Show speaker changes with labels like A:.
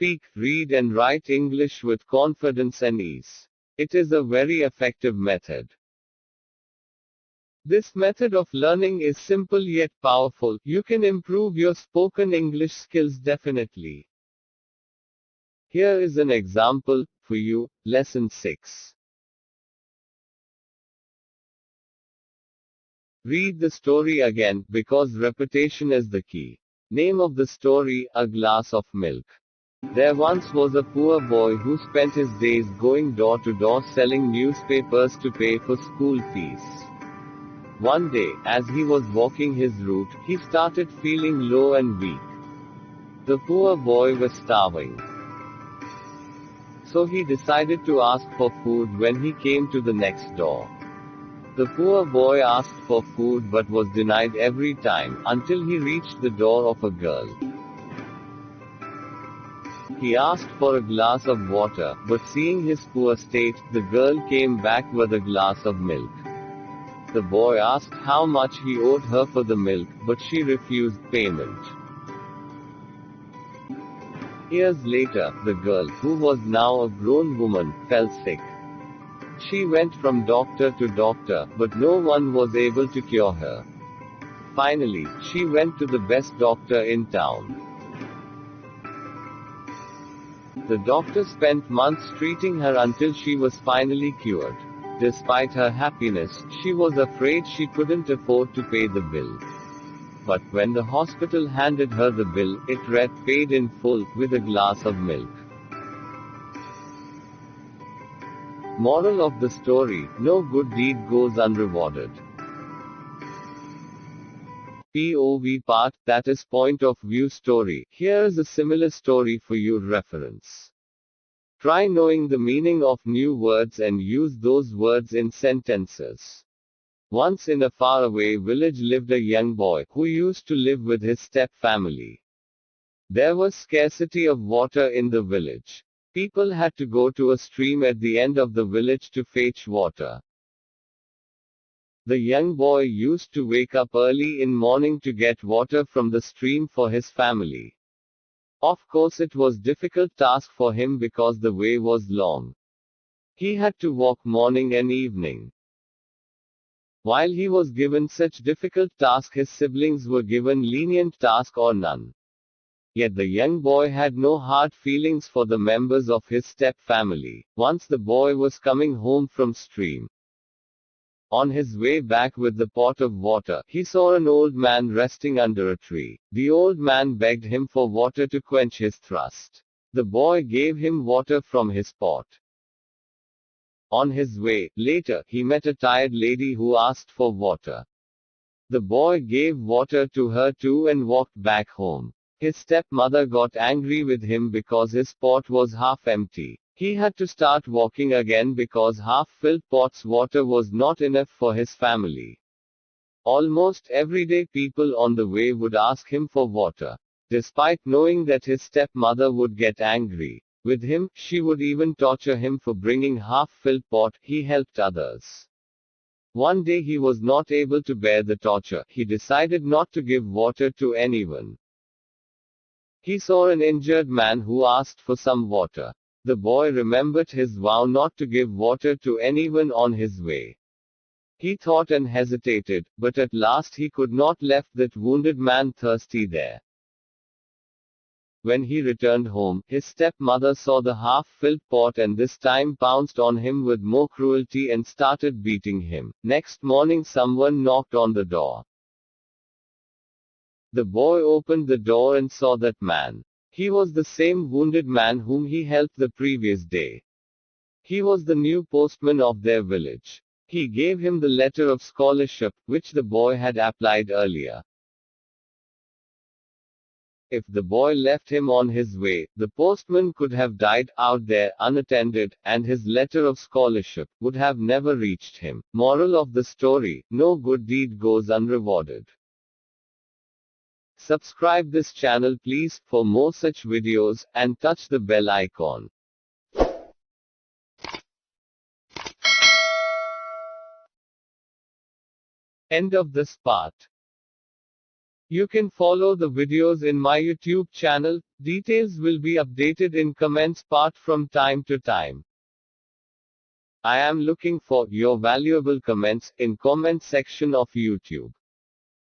A: speak, read and write English with confidence and ease. It is a very effective method. This method of learning is simple yet powerful. You can improve your spoken English skills definitely. Here is an example for you. Lesson 6. Read the story again, because repetition is the key. Name of the story: A Glass of Milk. There once was a poor boy who spent his days going door to door selling newspapers to pay for school fees. One day, as he was walking his route, he started feeling low and weak. The poor boy was starving. So he decided to ask for food when he came to the next door. The poor boy asked for food but was denied every time, until he reached the door of a girl. He asked for a glass of water, but seeing his poor state, the girl came back with a glass of milk. The boy asked how much he owed her for the milk, but she refused payment. Years later, the girl, who was now a grown woman, fell sick. She went from doctor to doctor, but no one was able to cure her. Finally, she went to the best doctor in town. The doctor spent months treating her until she was finally cured. Despite her happiness, she was afraid she couldn't afford to pay the bill. But when the hospital handed her the bill, it read "paid in full," with a glass of milk. Moral of the story: no good deed goes unrewarded. POV part, that is point of view story. Here is a similar story for your reference. Try knowing the meaning of new words and use those words in sentences. Once in a faraway village lived a young boy, who used to live with his step-family. There was scarcity of water in the village. People had to go to a stream at the end of the village to fetch water. The young boy used to wake up early in morning to get water from the stream for his family. Of course it was difficult task for him because the way was long. He had to walk morning and evening. While he was given such difficult task, his siblings were given lenient task or none. Yet the young boy had no hard feelings for the members of his step-family. Once the boy was coming home from stream. On his way back with the pot of water, he saw an old man resting under a tree. The old man begged him for water to quench his thirst. The boy gave him water from his pot. On his way, later, he met a tired lady who asked for water. The boy gave water to her too and walked back home. His stepmother got angry with him because his pot was half empty. He had to start walking again because half-filled pot's water was not enough for his family. Almost every day people on the way would ask him for water. Despite knowing that his stepmother would get angry with him, she would even torture him for bringing half-filled pot. He helped others. One day he was not able to bear the torture. He decided not to give water to anyone. He saw an injured man who asked for some water. The boy remembered his vow not to give water to anyone on his way. He thought and hesitated, but at last he could not left that wounded man thirsty there. When he returned home, his stepmother saw the half-filled pot and this time pounced on him with more cruelty and started beating him. Next morning someone knocked on the door. The boy opened the door and saw that man. He was the same wounded man whom he helped the previous day. He was the new postman of their village. He gave him the letter of scholarship, which the boy had applied earlier. If the boy left him on his way, the postman could have died out there unattended, and his letter of scholarship would have never reached him. Moral of the story: no good deed goes unrewarded. Subscribe this channel please, for more such videos, and touch the bell icon. End of this part. You can follow the videos in my YouTube channel. Details will be updated in comments part from time to time. I am looking for your valuable comments in comment section of YouTube.